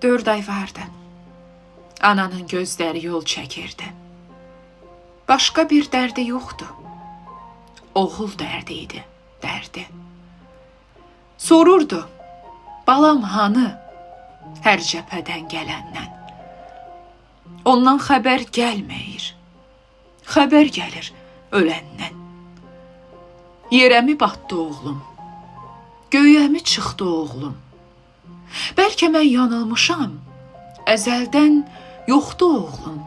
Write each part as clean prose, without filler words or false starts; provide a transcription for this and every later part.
4 ay vardı. Ananın gözləri yol çəkirdi. Başqa bir dərdi yoxdu. Oğul dərdi idi, dərdi. Sorurdu, balam hanı hər cəbhədən gələndən. Ondan xəbər gəlməyir, xəbər gəlir öləndən. Yerəmi batdı oğlum, göyəmi çıxdı oğlum. Bəlkə mən yanılmışam, əzəldən yoxdu oğlum.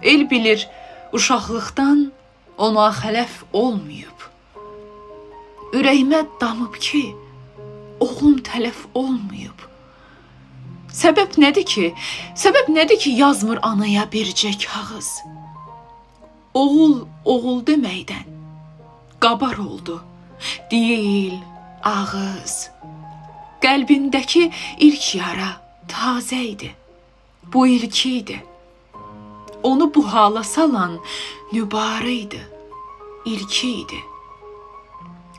El bilir, uşaqlıqdan ona xələf olmayıb. Ürəyimə damıb ki, oğlum tələf olmayıb. Səbəb nədir ki? Səbəb nədir ki, yazmır anaya bircə kağız? Oğul, oğul deməkdən qabar oldu. Dil, ağız. Qəlbindəki ilk yara tazə idi. Bu ilki idi. Onu bu hala salan nübarə idi. İlki idi.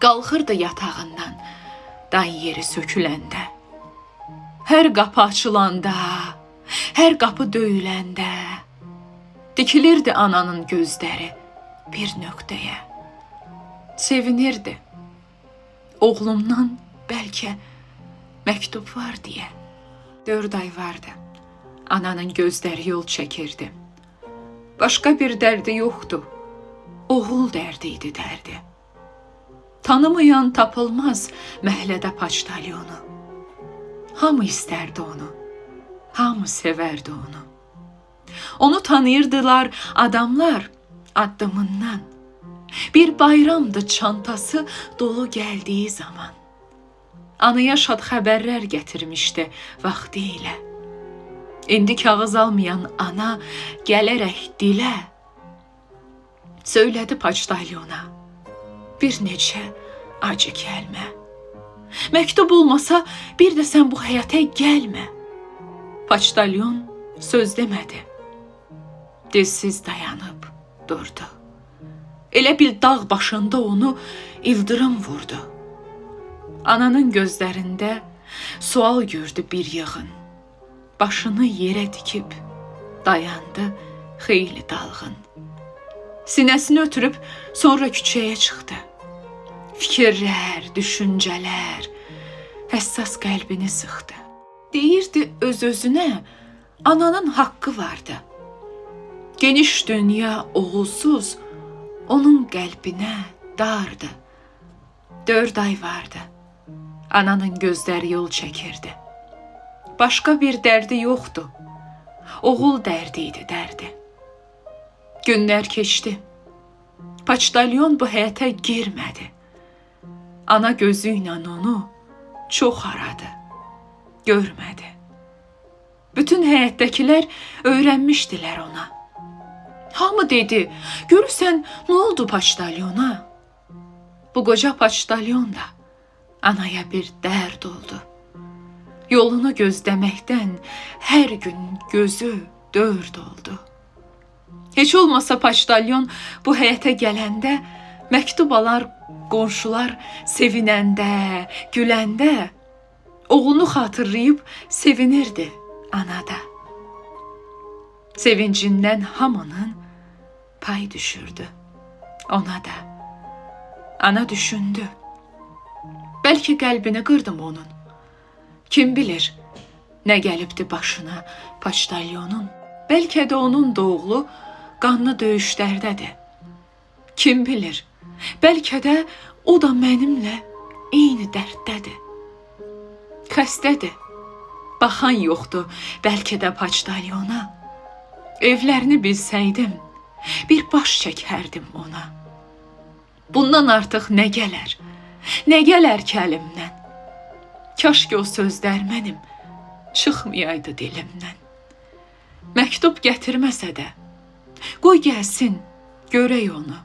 Qalxırdı yatağından, dan yeri söküləndə. Hər qapı açılanda, hər qapı döyüləndə, dikilirdi ananın gözləri bir nöqtəyə. Sevinirdi. Oğlumdan bəlkə məktub var deyə. 4 ay vardı. Ananın gözləri yol çəkirdi. Başqa bir dərdi yoxdu. Oğul dərdi idi dərdi. Tanımayan tapılmaz məhəllədə paçtalyonu. Hamı istərdi onu. Hamı sevərdi onu. Onu tanıyırdılar adamlar addımından. Bir bayramdı çantası dolu gəldiyi zaman. Anaya şad xəbərlər gətirmişdi vaxtilə. İndi kağız almayan ana gələrək dilə söylədi paçtalyona bir neçə acı kəlmə. Məktub olmasa bir də sən bu həyata gəlmə. Paçtalyon söz demədi. Dizsiz dayanıb durdu. Elə bil dağ başında onu ildırım vurdu. Ananın gözlərində sual gördü bir yığın. Başını yerə dikib dayandı xeyli dalğın. Sinəsini ötürüb sonra küçəyə çıxdı. Fikirlər, düşüncələr həssas qəlbini sıxdı. Deyirdi öz-özünə ananın haqqı vardı. Geniş dünya oğulsuz onun qəlbinə dardı. 4 ay vardı. Ananın gözləri yol çəkirdi. Başqa bir dərdi yoxdu. Oğul dərdi idi dərdi. Günlər keçdi. Paçtalyon bu həyata girmədi. Ana gözü ilə onu çox aradı. Görmədi. Bütün həyətdəkilər öyrənmişdilər ona. Hamı dedi, görürsən nə oldu paçtalyona? Bu qoca paçtalyon da anaya bir dərd oldu. Yolunu gözləməkdən hər gün gözü dörd oldu. Heç olmasa paçtalyon bu həyətə gələndə, məktub alar qonşular sevinəndə, güləndə, oğlunu xatırlayıb sevinirdi anada. Sevincindən hamının pay düşürdü ona da. Ana düşündü. Bəlkə qəlbini qırdım onun. Kim bilir, nə gəlibdi başına paçtalyonun? Bəlkə də onun doğulu qanlı döyüşlərdədir. Kim bilir, bəlkə də o da mənimlə eyni dərddədir. Xəstədir, baxan yoxdur bəlkə də paçtalyona. Evlərini bilsəydim, bir baş çəkərdim ona. Bundan artıq nə gələr ki əlimdən? Kaş ki o sözlər mənim çıxmayaydı dilimdən. Məktub gətirməsə də, qoy gəlsin, görək onu.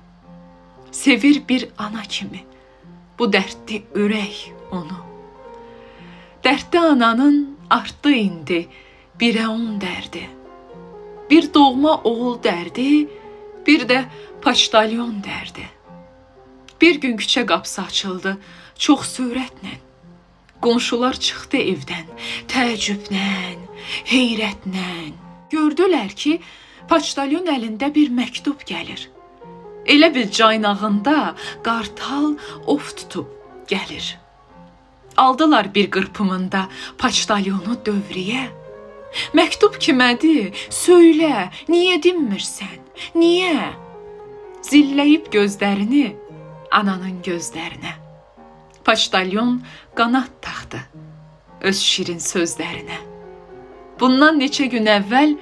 Sevir bir ana kimi, bu dərdli ürək onu. Dərdli ananın artdı indi, 1-ə 10 dərdi. Bir doğma oğul dərdi, bir də paçtalyon dərdi. Bir gün küçə qapısı açıldı, çox sürətlə. Qonşular çıxdı evdən, təəccüblə, heyrətlə. Gördülər ki, poçtalyon əlində bir məktub gəlir. Elə bil caynağında qartal ov tutub gəlir. Aldılar bir qırpımında poçtalyonu dövriyə. Məktub kimədir? Söylə, niyə dinmirsən? Niyə? Zilləyib gözlərini ananın gözlərinə. Poçtalyon qanad taxdı öz şirin sözlərinə. Bundan neçə gün əvvəl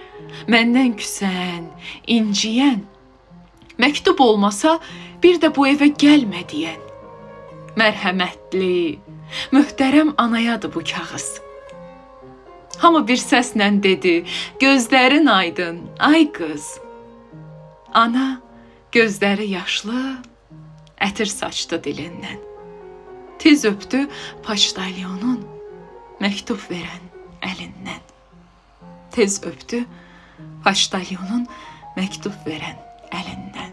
məndən küsən, inciyən, məktub olmasa bir də bu evə gəlmə deyən, mərhəmətli, möhtərəm anayadır bu kağız. Hamı bir səslə dedi, gözlərin aydın, ay qız. Ana gözləri yaşlı, ətir saçdı dilindən. Tez öpdü poçtalyonun məktub verən əlindən. Tez öpdü poçtalyonun məktub verən əlindən.